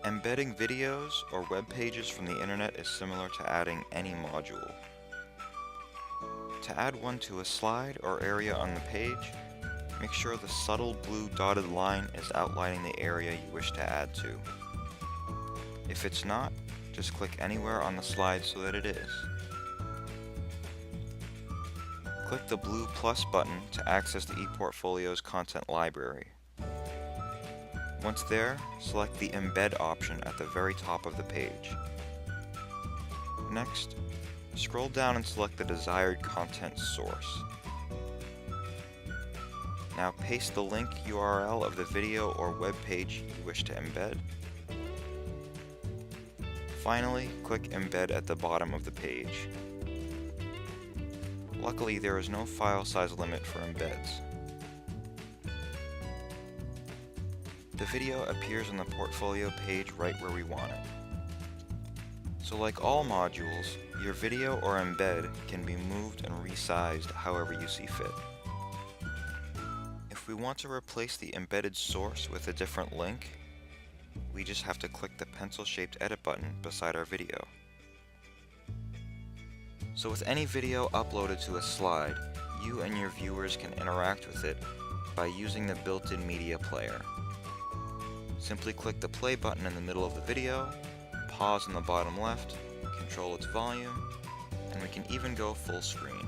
Embedding videos or web pages from the internet is similar to adding any module. To add one to a slide or area on the page, make sure the subtle blue dotted line is outlining the area you wish to add to. If it's not, just click anywhere on the slide so that it is. Click the blue plus button to access the ePortfolios content library. Once there, select the Embed option at the very top of the page. Next, scroll down and select the desired content source. Now paste the link URL of the video or web page you wish to embed. Finally, click Embed at the bottom of the page. Luckily, there is no file size limit for embeds. The video appears on the portfolio page right where we want it. So like all modules, your video or embed can be moved and resized however you see fit. If we want to replace the embedded source with a different link, we just have to click the pencil-shaped edit button beside our video. So with any video uploaded to a slide, you and your viewers can interact with it by using the built-in media player. Simply click the play button in the middle of the video, pause in the bottom left, control its volume, and we can even go full screen.